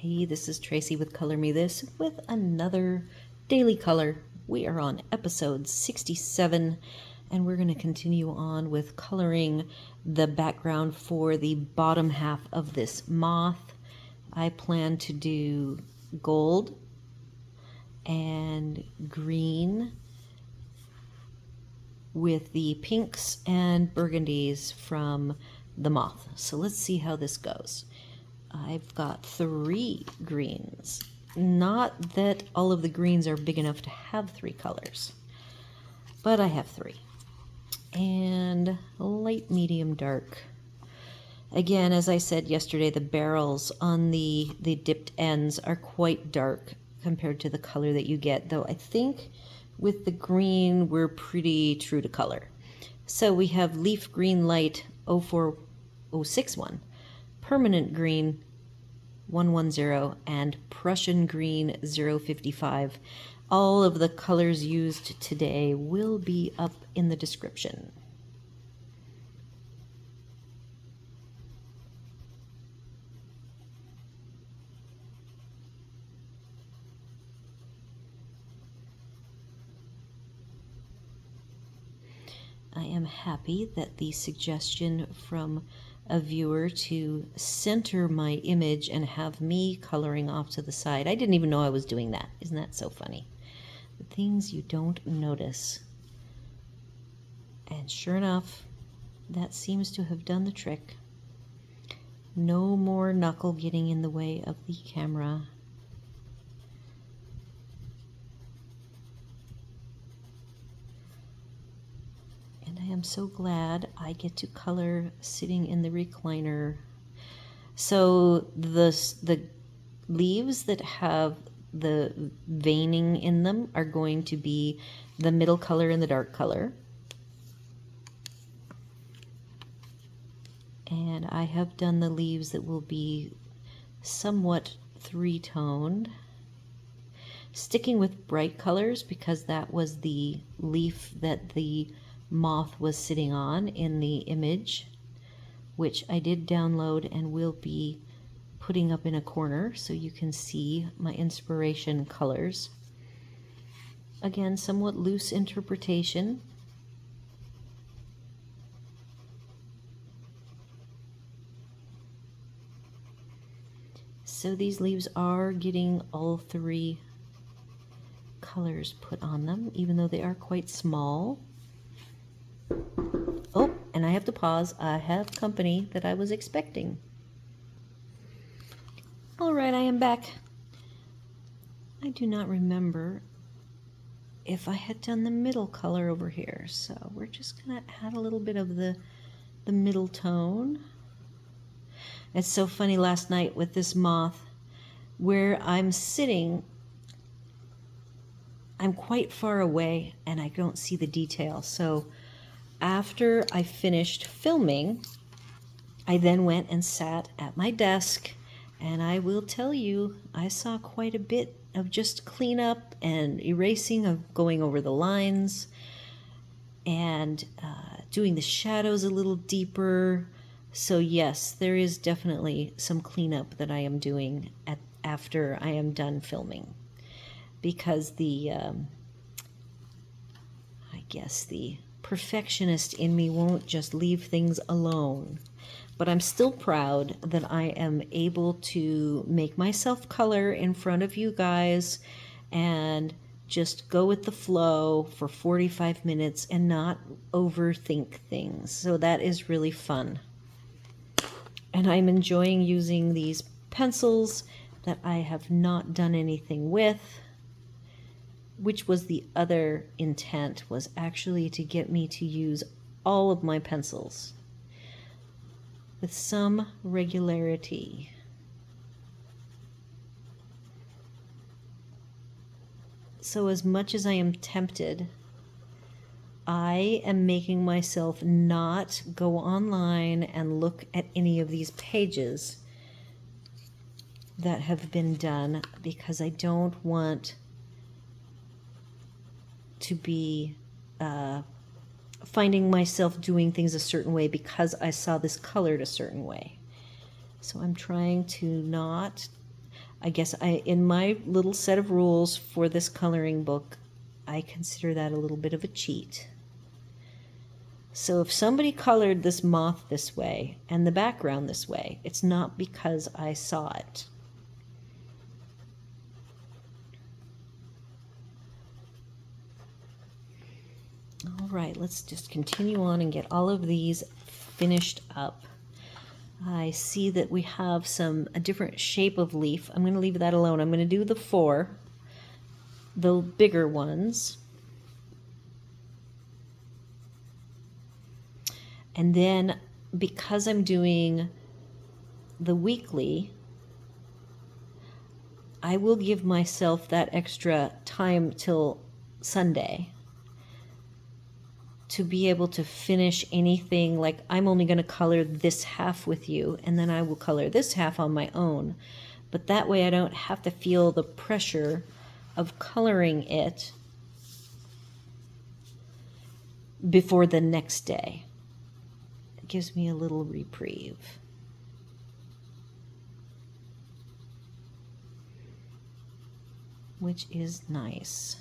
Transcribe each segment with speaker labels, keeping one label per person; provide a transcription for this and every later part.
Speaker 1: Hey, this is Tracy with Color Me This with another daily color. We are on episode 67 and we're going to continue on with coloring the background for the bottom half of this moth. I plan to do gold and green with the pinks and burgundies from the moth. So let's see how this goes. I've got 3 greens. Not that all of the greens are big enough to have 3 colors, but I have 3. And light, medium, dark. Again, as I said yesterday, the barrels on the dipped ends are quite dark compared to the color that you get, though I think with the green we're pretty true to color. So we have leaf green light 04061, permanent green 110, and Prussian green 055. All of the colors used today will be up in the description. I am happy that the suggestion from a viewer to center my image and have me coloring off to the side. I didn't even know I was doing that. Isn't that so funny? The things you don't notice. And sure enough, that seems to have done the trick. No more knuckle getting in the way of the camera. I am so glad I get to color sitting in the recliner. So the leaves that have the veining in them are going to be the middle color and the dark color. And I have done the leaves that will be somewhat 3-toned. Sticking with bright colors because that was the leaf that the moth was sitting on in the image, which I did download and will be putting up in a corner so you can see my inspiration colors. Again, somewhat loose interpretation. So these leaves are getting all 3 colors put on them, even though they are quite small. Oh, and I have to pause. I have company that I was expecting. All right, I am back. I do not remember if I had done the middle color over here, so we're just gonna add a little bit of the middle tone. It's so funny, last night with this moth, where I'm sitting, I'm quite far away and I don't see the detail. So after I finished filming, I then went and sat at my desk, and I will tell you, I saw quite a bit of just cleanup and erasing of going over the lines and doing the shadows a little deeper. So yes, there is definitely some cleanup that I am doing after I am done filming, because I guess the perfectionist in me won't just leave things alone. But I'm still proud that I am able to make myself color in front of you guys and just go with the flow for 45 minutes and not overthink things. So that is really fun. And I'm enjoying using these pencils that I have not done anything with, which was the other intent, was actually to get me to use all of my pencils with some regularity. So as much as I am tempted, I am making myself not go online and look at any of these pages that have been done, because I don't want to be finding myself doing things a certain way because I saw this colored a certain way. So I'm trying to not, I guess in my little set of rules for this coloring book, I consider that a little bit of a cheat. So if somebody colored this moth this way and the background this way, it's not because I saw it. All right, let's just continue on and get all of these finished up. I see that we have a different shape of leaf. I'm going to leave that alone. I'm going to do the 4, the bigger ones. And then because I'm doing the weekly, I will give myself that extra time till Sunday to be able to finish anything. Like, I'm only going to color this half with you, and then I will color this half on my own. But that way I don't have to feel the pressure of coloring it before the next day. It gives me a little reprieve. Which is nice.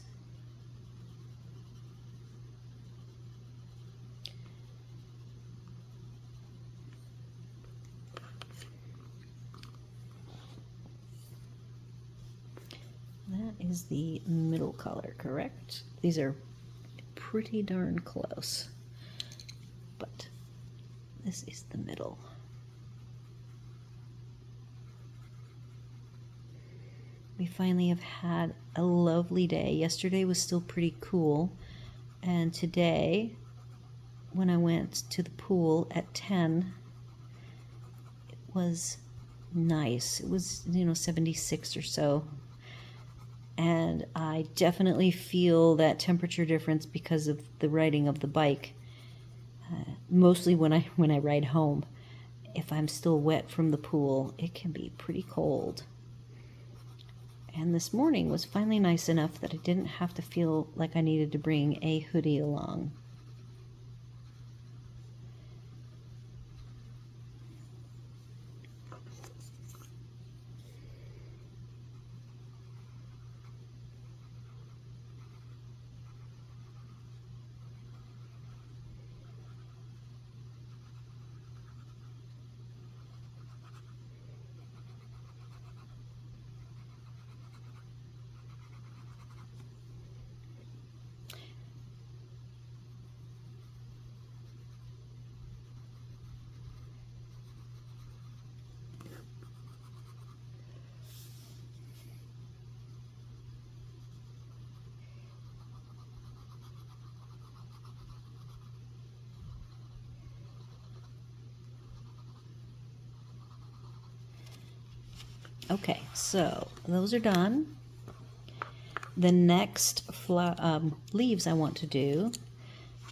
Speaker 1: That is the middle color, correct? These are pretty darn close, but this is the middle. We finally have had a lovely day. Yesterday was still pretty cool, and today, when I went to the pool at 10, it was nice. It was, 76 or so. And I definitely feel that temperature difference because of the riding of the bike. Mostly when I ride home. If I'm still wet from the pool, it can be pretty cold. And this morning was finally nice enough that I didn't have to feel like I needed to bring a hoodie along. Okay, so those are done. The next leaves I want to do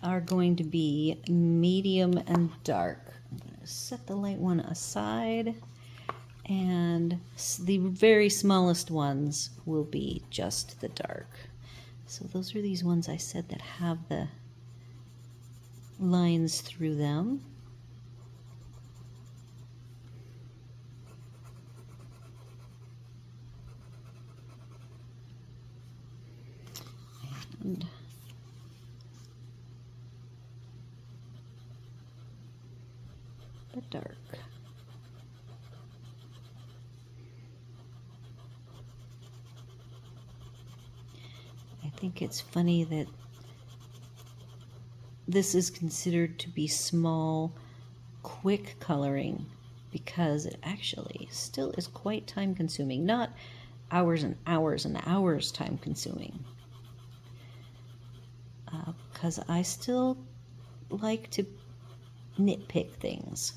Speaker 1: are going to be medium and dark. I'm going to set the light one aside, and the very smallest ones will be just the dark. So those are these ones I said that have the lines through them. And the dark. I think it's funny that this is considered to be small, quick coloring because it actually still is quite time consuming. Not hours and hours and hours time consuming. Because I still like to nitpick things.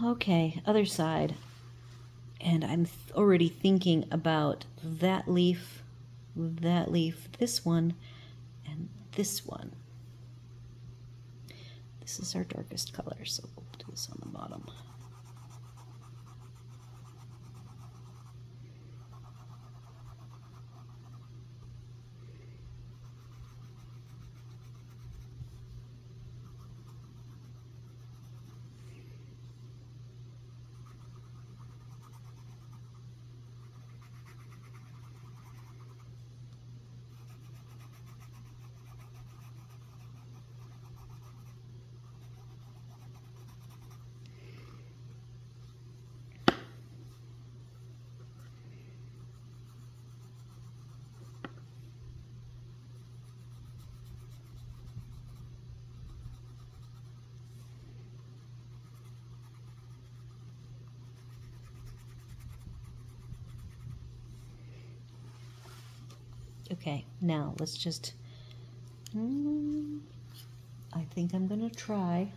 Speaker 1: Okay, other side. And I'm already thinking about that leaf, this one, and this one. This is our darkest color, so we'll do this on the bottom. Okay, now let's just, I think I'm going to try.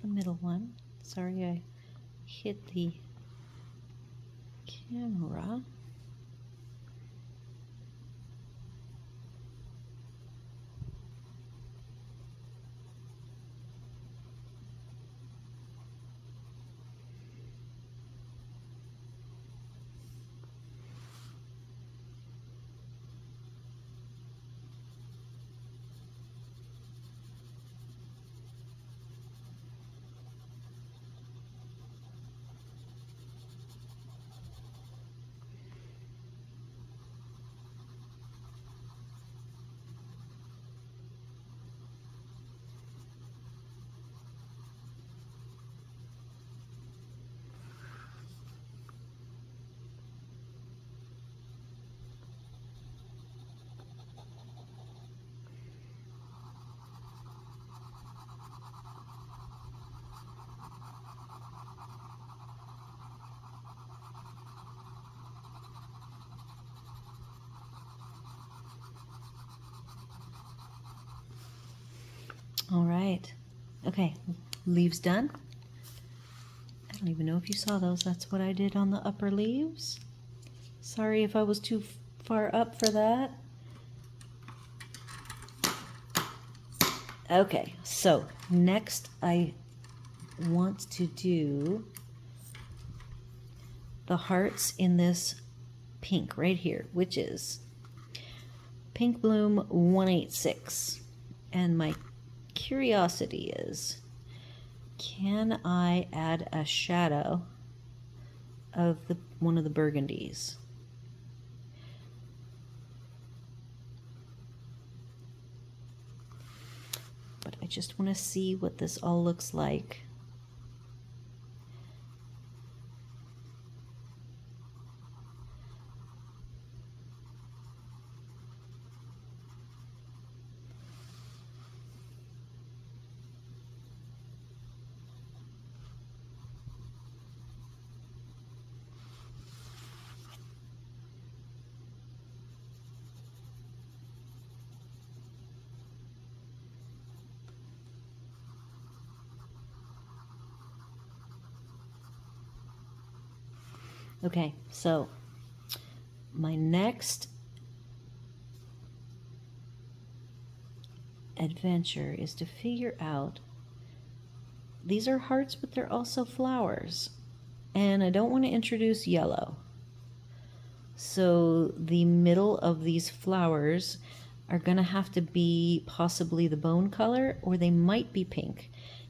Speaker 1: The middle one. Sorry, I hit the camera. All right. Okay, leaves done. I don't even know if you saw those. That's what I did on the upper leaves. Sorry if I was too far up for that. Okay, so next I want to do the hearts in this pink right here, which is Pink Bloom 186. And my curiosity is, can I add a shadow of one of the burgundies? But I just want to see what this all looks like. Okay, so my next adventure is to figure out, these are hearts, but they're also flowers. And I don't want to introduce yellow. So the middle of these flowers are going to have to be possibly the bone color, or they might be pink.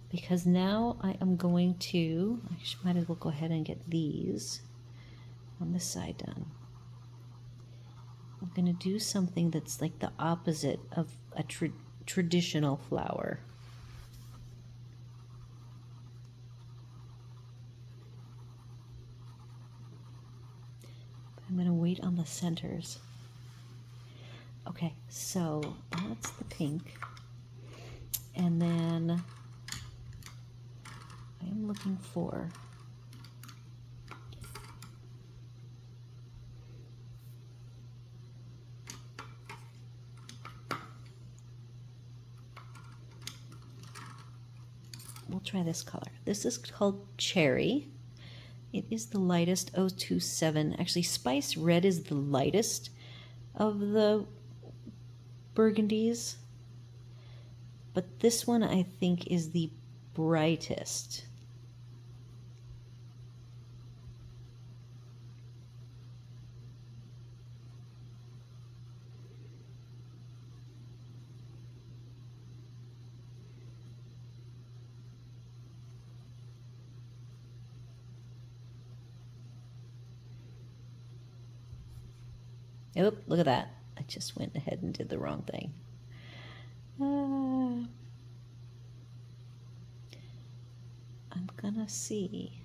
Speaker 1: Because now I am going to, I might as well go ahead and get these. on this side done. I'm going to do something that's like the opposite of a traditional flower. I'm going to wait on the centers. Okay, so that's the pink. And then I am looking for we'll try this color. This is called Cherry. It is the lightest 027. Actually, Spice Red is the lightest of the burgundies, but this one I think is the brightest. Oh, look at that. I just went ahead and did the wrong thing. I'm gonna see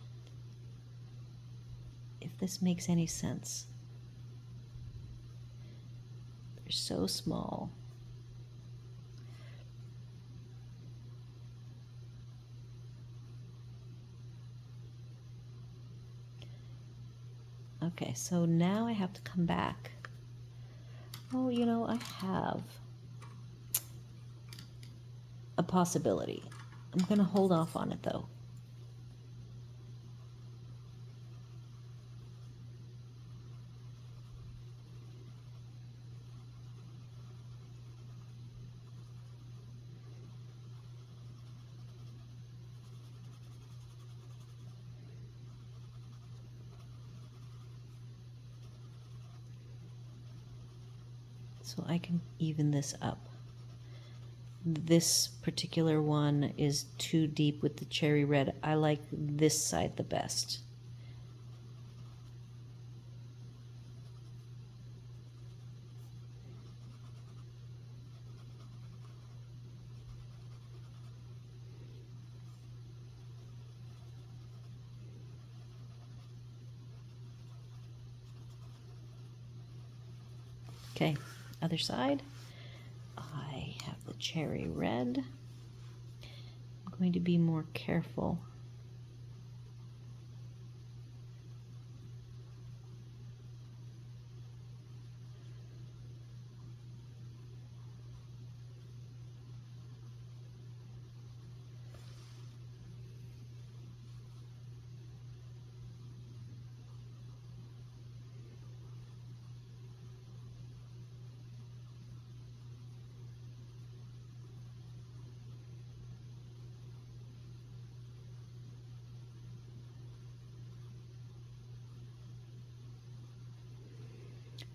Speaker 1: if this makes any sense. They're so small. Okay, so now I have to come back. Oh, you know, I have a possibility. I'm going to hold off on it, though. So I can even this up. This particular one is too deep with the cherry red. I like this side the best. Okay, other side. I have the cherry red. I'm going to be more careful.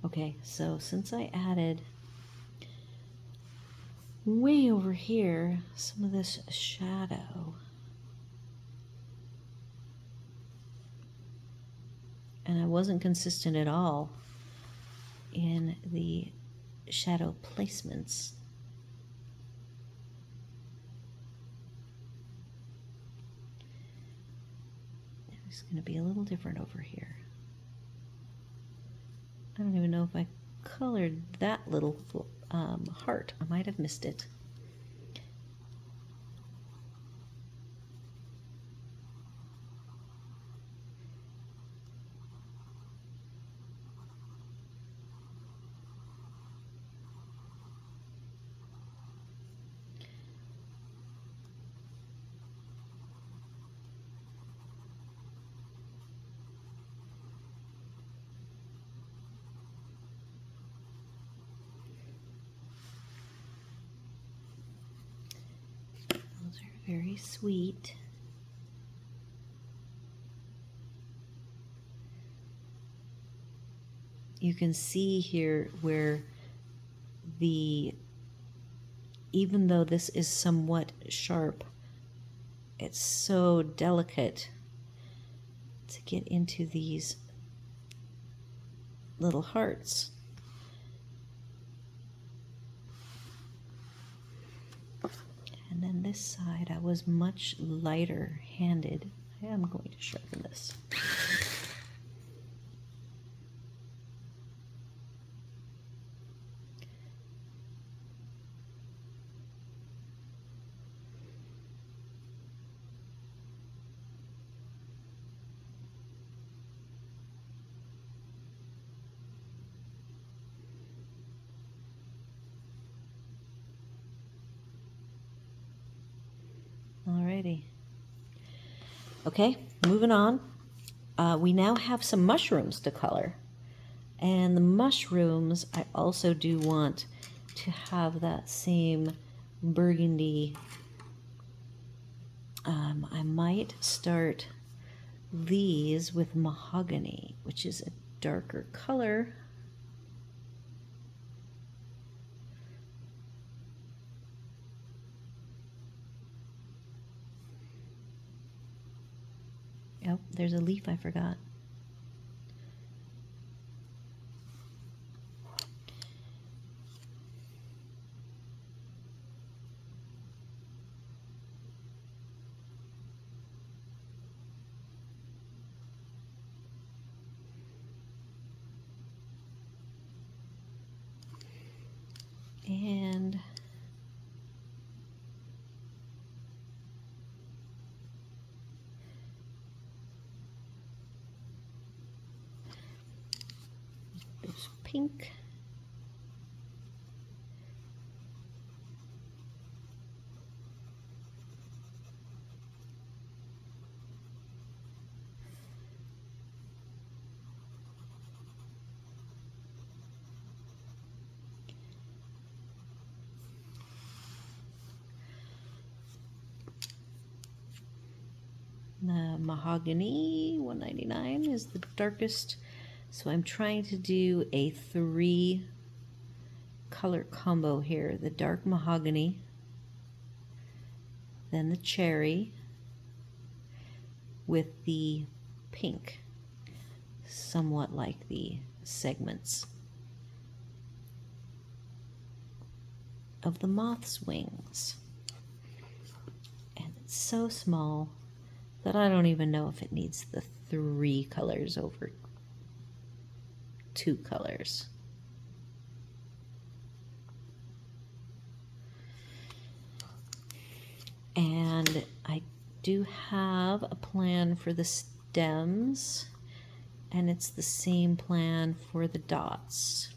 Speaker 1: Okay, so since I added way over here some of this shadow, and I wasn't consistent at all in the shadow placements, it's going to be a little different over here. I don't even know if I colored that little heart. I might have missed it. Very sweet. You can see here where even though this is somewhat sharp, it's so delicate to get into these little hearts. And then this side, I was much lighter handed. I am going to sharpen this. Alrighty. Okay, moving on. We now have some mushrooms to color. And the mushrooms, I also do want to have that same burgundy. I might start these with mahogany, which is a darker color. Oh, there's a leaf I forgot. And there's pink. The mahogany 199 is the darkest, so I'm trying to do a 3 color combo here. The dark mahogany, then the cherry with the pink, somewhat like the segments of the moth's wings. And it's so small that I don't even know if it needs the 3 colors over 2 colors. And I do have a plan for the stems, and it's the same plan for the dots.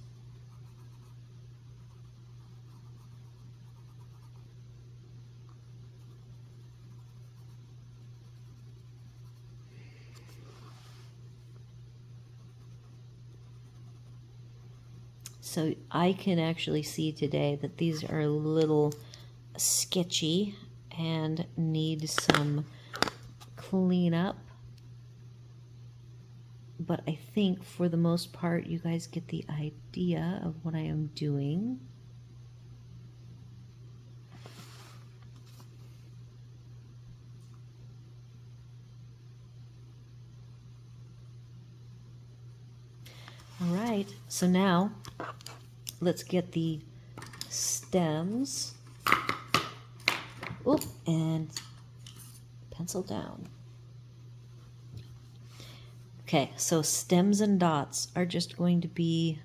Speaker 1: So I can actually see today that these are a little sketchy and need some cleanup. But I think for the most part, you guys get the idea of what I am doing. All right, so now let's get the stems. Oop, and pencil down. Okay, so stems and dots are just going to be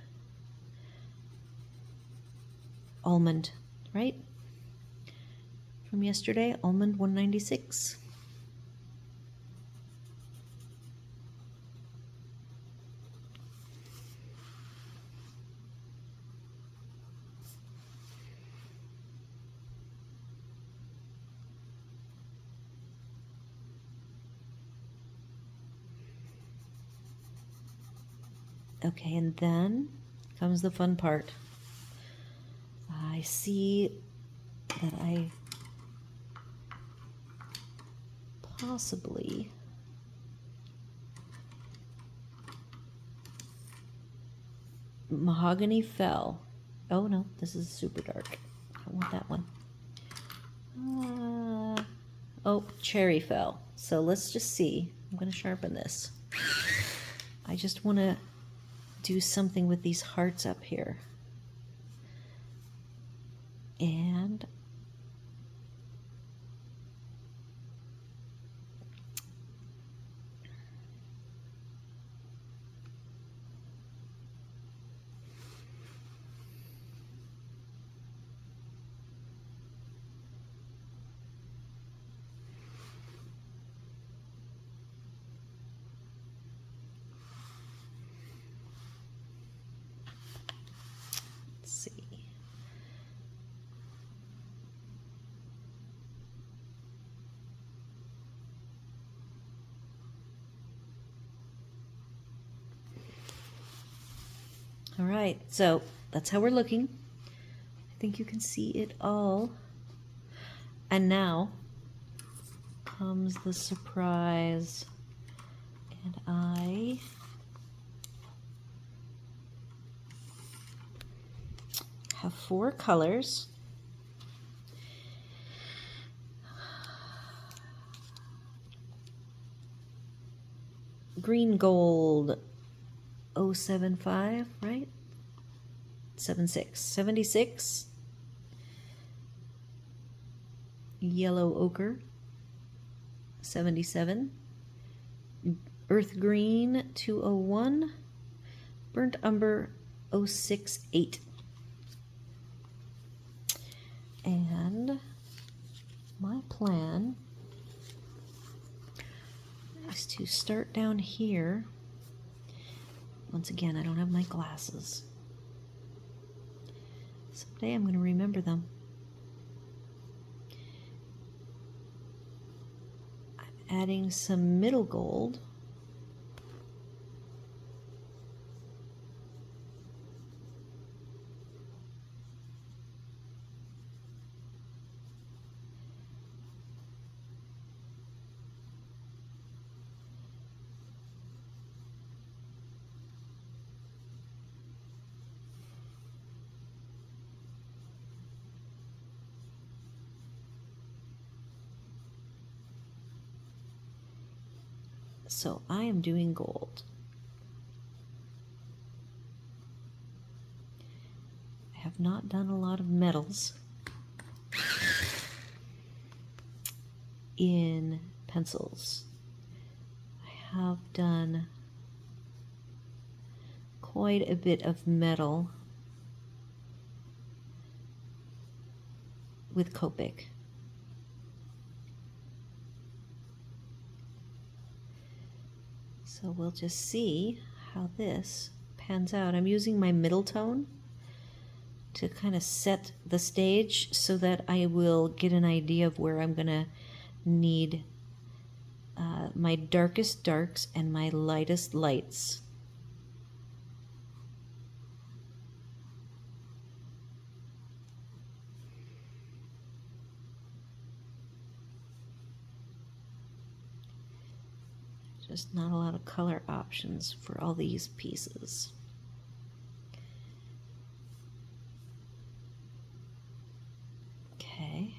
Speaker 1: almond, right? From yesterday, almond 196. Okay, and then comes the fun part. I see that I possibly mahogany fell. Oh no, this is super dark. I don't want that one. Oh, cherry fell. So let's just see. I'm going to sharpen this. I just want to do something with these hearts up here. And let's see. All right, so that's how we're looking. I think you can see it all. And now comes the surprise. And I have 4 colors. Green gold 075, right? 76. Yellow ochre 77. Earth green 201. Burnt umber 068. And my plan is to start down here. Once again, I don't have my glasses. Someday I'm going to remember them. I'm adding some middle gold. So I am doing gold. I have not done a lot of metals in pencils. I have done quite a bit of metal with Copic. So we'll just see how this pans out. I'm using my middle tone to kind of set the stage so that I will get an idea of where I'm going to need my darkest darks and my lightest lights. Just not a lot of color options for all these pieces. Okay.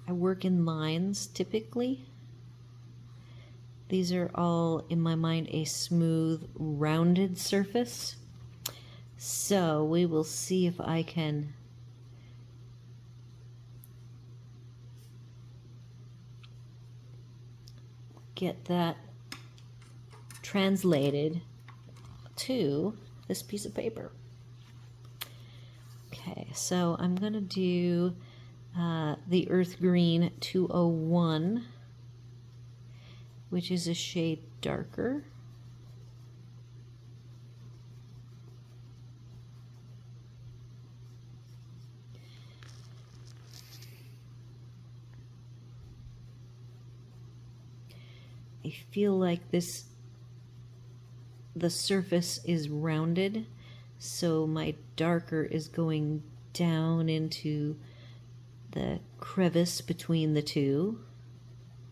Speaker 1: I work in lines typically. These are all, in my mind, a smooth, rounded surface. So we will see if I can get that translated to this piece of paper. Okay, so I'm going to do the Earth Green 201, which is a shade darker. I feel like the surface is rounded, so my darker is going down into the crevice between the two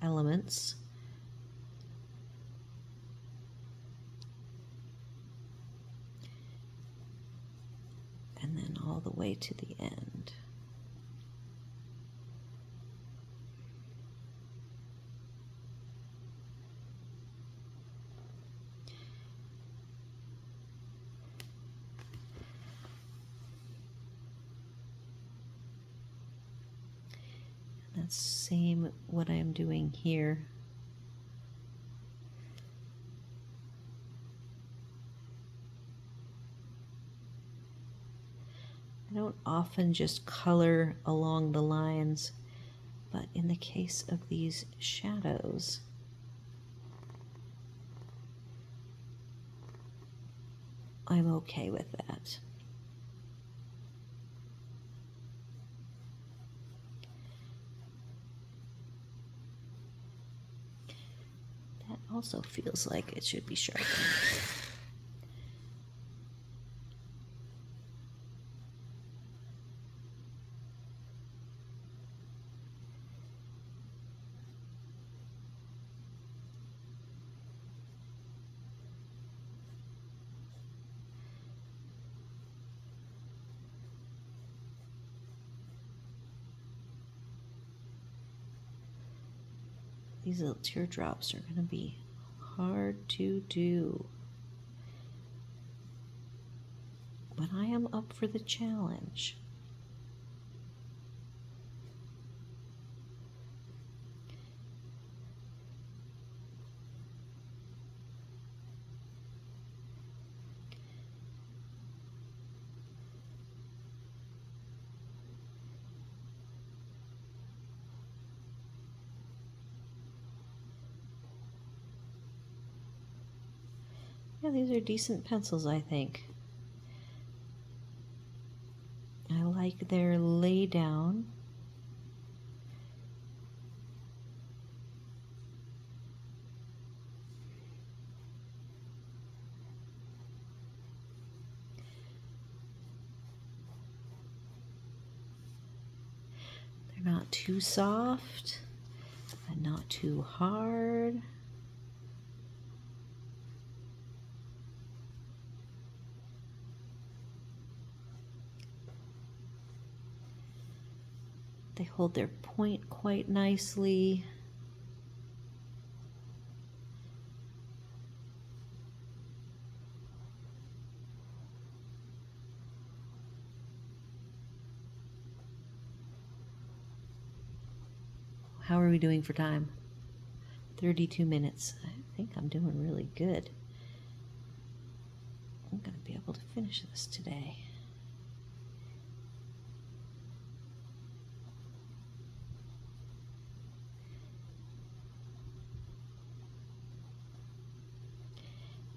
Speaker 1: elements. And then all the way to the end. Same what I'm doing here. I don't often just color along the lines, but in the case of these shadows, I'm okay with that. That also feels like it should be sharpened. These little teardrops are going to be hard to do, but I am up for the challenge. Yeah, these are decent pencils, I think. I like their lay down. They're not too soft and not too hard. They hold their point quite nicely. How are we doing for time? 32 minutes. I think I'm doing really good. I'm going to be able to finish this today.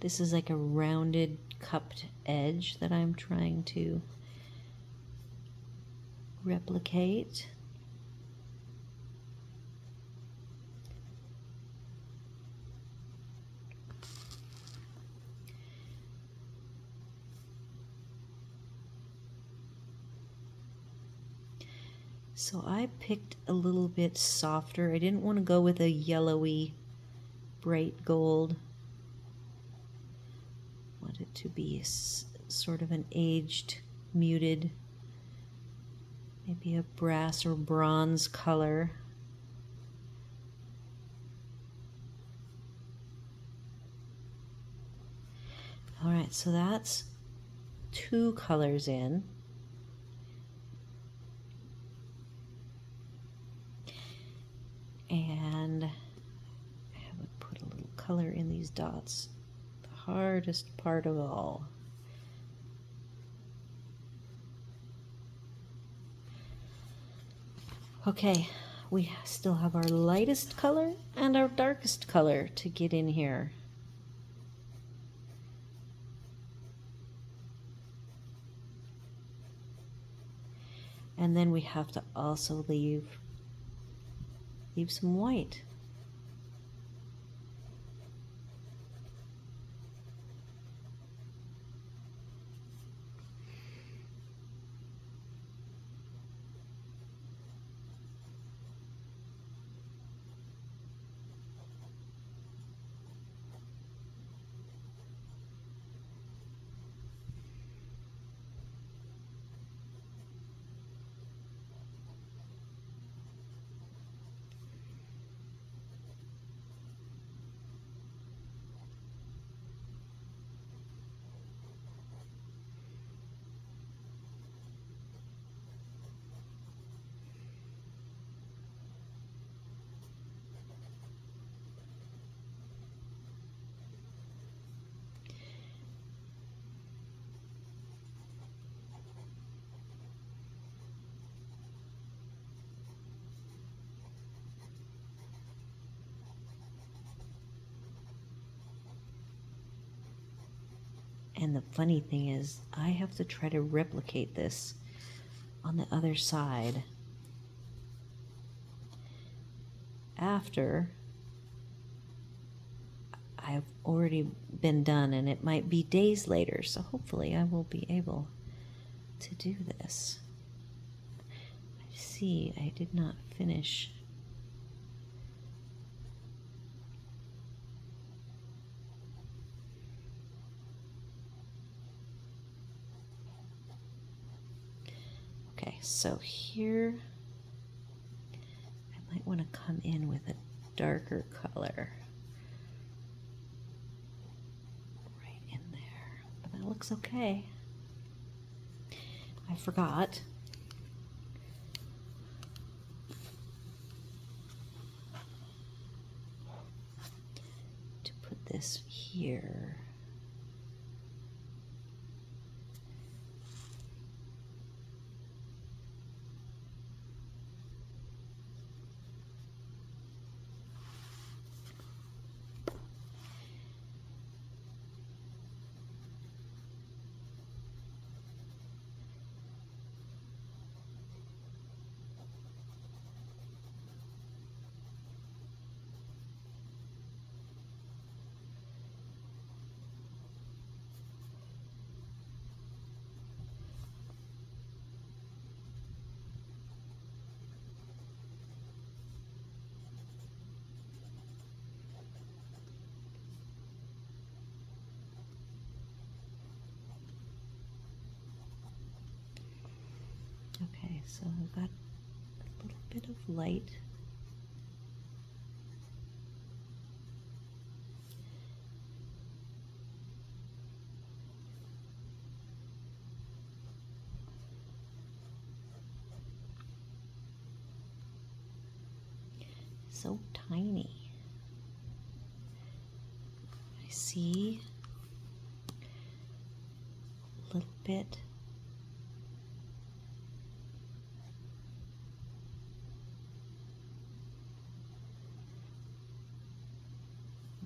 Speaker 1: This is like a rounded cupped edge that I'm trying to replicate. So I picked a little bit softer. I didn't want to go with a yellowy bright gold. I want it to be sort of an aged, muted, maybe a brass or bronze color. All right, so that's 2 colors in. And I haven't put a little color in these dots. The hardest part of all. Okay, we still have our lightest color and our darkest color to get in here. And then we have to also leave some white. And the funny thing is, I have to try to replicate this on the other side after I've already been done, and it might be days later, so hopefully I will be able to do this. I see I did not finish. Okay, so here I might want to come in with a darker color right in there, but that looks okay. I forgot to put this here. Okay, so I've got a little bit of light. So tiny. I see a little bit.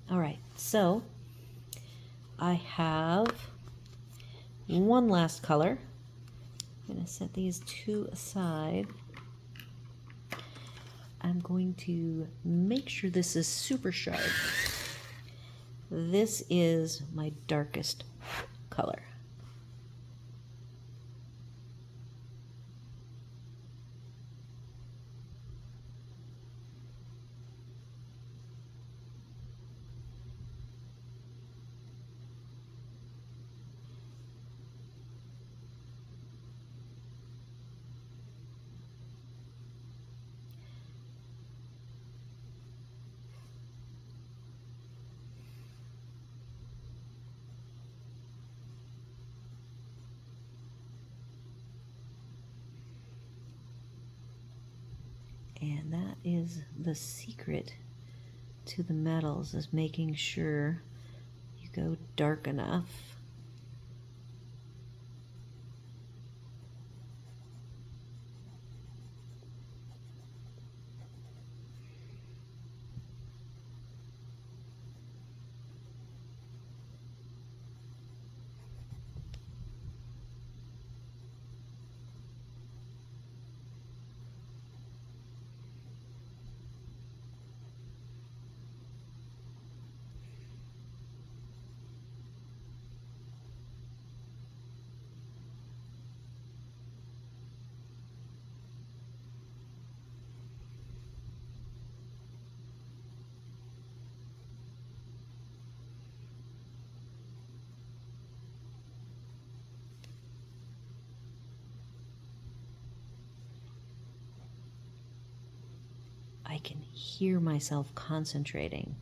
Speaker 1: All right, so I have one last color. I'm going to set these two aside. I'm going to make sure this is super sharp. This is my darkest color. And that is the secret to the metals, is making sure you go dark enough. I can hear myself concentrating.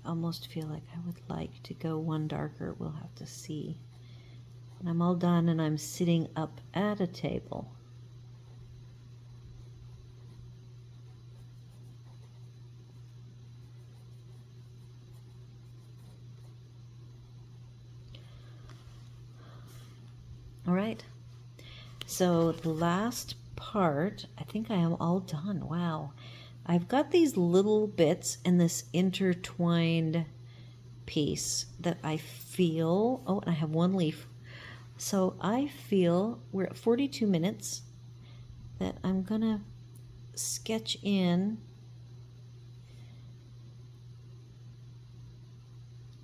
Speaker 1: almost feel like I would like to go one darker. We'll have to see. When I'm all done and I'm sitting up at a table. All right, so the last part, I think I am all done. Wow. I've got these little bits in this intertwined piece that I feel, oh, and I have one leaf. So I feel we're at 42 minutes that I'm gonna sketch in,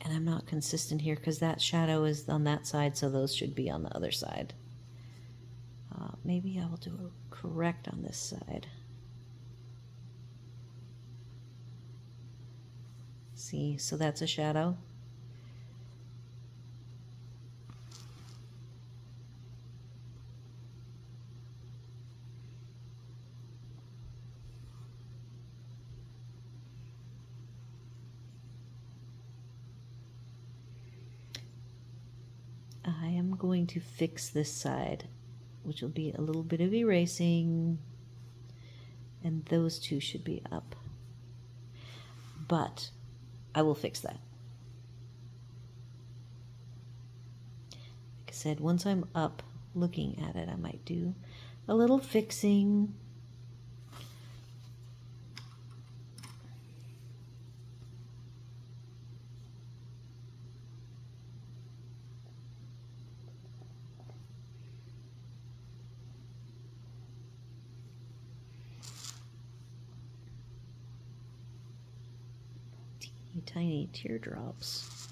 Speaker 1: and I'm not consistent here because that shadow is on that side, so those should be on the other side. Maybe I will do a correct on this side. See, so that's a shadow. I am going to fix this side, which will be a little bit of erasing, and those two should be up. But I will fix that. Like I said, once I'm up looking at it, I might do a little fixing. Tiny teardrops.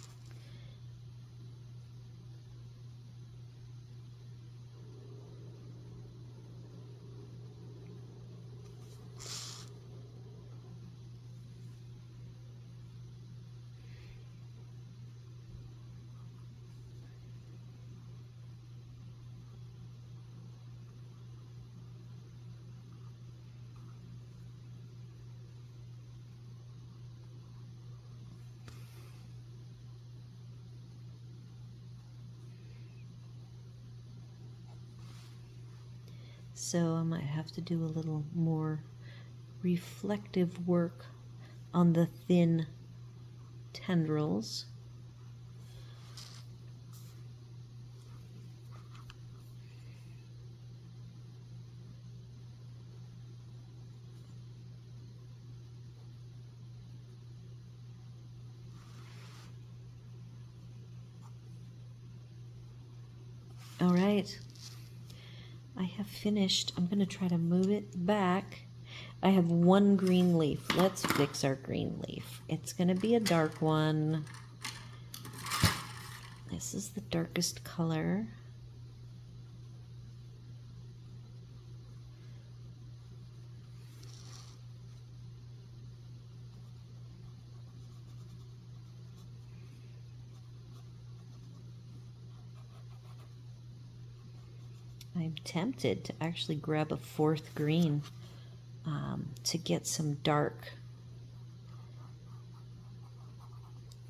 Speaker 1: So I might have to do a little more reflective work on the thin tendrils. All right. I have finished. I'm going to try to move it back. I have one green leaf. Let's fix our green leaf. It's going to be a dark one. This is the darkest color. I'm tempted to actually grab a fourth green to get some dark.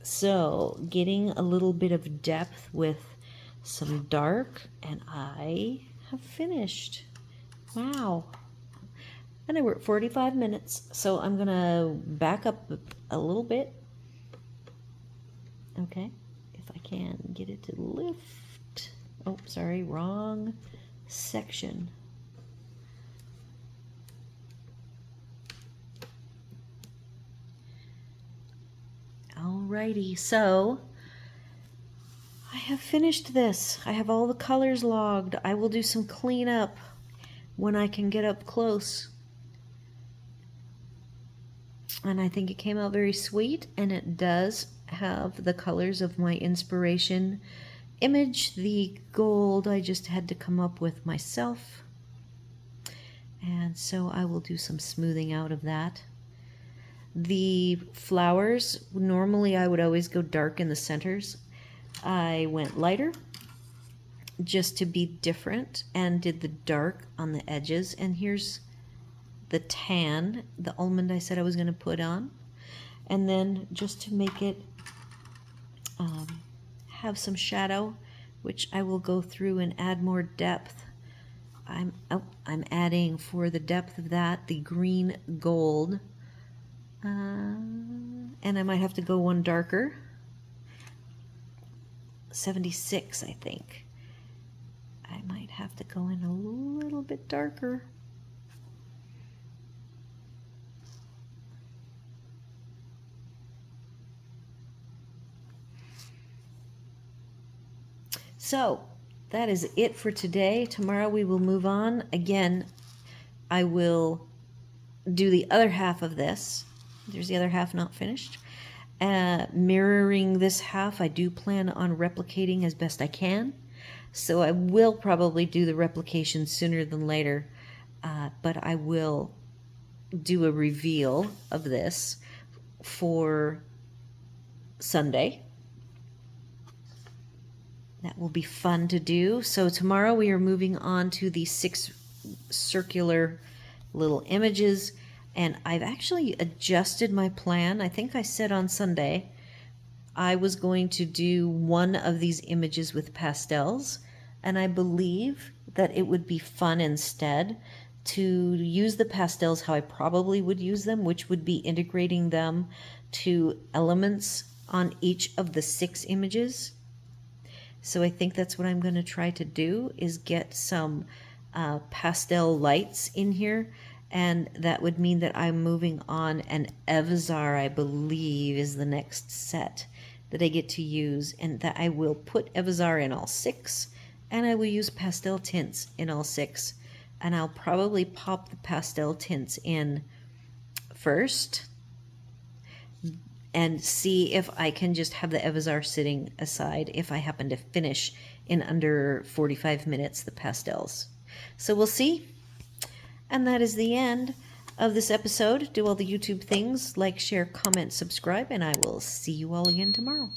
Speaker 1: So getting a little bit of depth with some dark, and I have finished. Wow. And we're at 45 minutes, so I'm gonna back up a little bit. Okay, if I can get it to lift. Oh, sorry, wrong section. Alrighty, so I have finished this. I have all the colors logged. I will do some cleanup when I can get up close. And I think it came out very sweet, and it does have the colors of my inspiration image. The gold I just had to come up with myself. And so I will do some smoothing out of that. The flowers, normally I would always go dark in the centers. I went lighter just to be different and did the dark on the edges. And here's the tan, the almond I said I was going to put on. And then just to make it have some shadow, which I will go through and add more depth. I'm adding, for the depth of that, the green gold. And I might have to go one darker. 76, I think. I might have to go in a little bit darker. So that is it for today. Tomorrow we will move on. Again, I will do the other half of this. There's the other half not finished. Mirroring this half, I do plan on replicating as best I can. So I will probably do the replication sooner than later, but I will do a reveal of this for Sunday. That will be fun to do. So tomorrow we are moving on to the 6 circular little images, and I've actually adjusted my plan. I think I said on Sunday I was going to do one of these images with pastels, and I believe that it would be fun instead to use the pastels how I probably would use them, which would be integrating them to elements on each of the 6 images. So I think that's what I'm going to try to do, is get some pastel lights in here, and that would mean that I'm moving on an Evazar, I believe, is the next set that I get to use, and that I will put Evazar in all 6, and I will use pastel tints in all 6, and I'll probably pop the pastel tints in first and see if I can just have the Evazar sitting aside if I happen to finish in under 45 minutes the pastels. So we'll see. And that is the end of this episode. Do all the YouTube things, like, share, comment, subscribe, and I will see you all again tomorrow.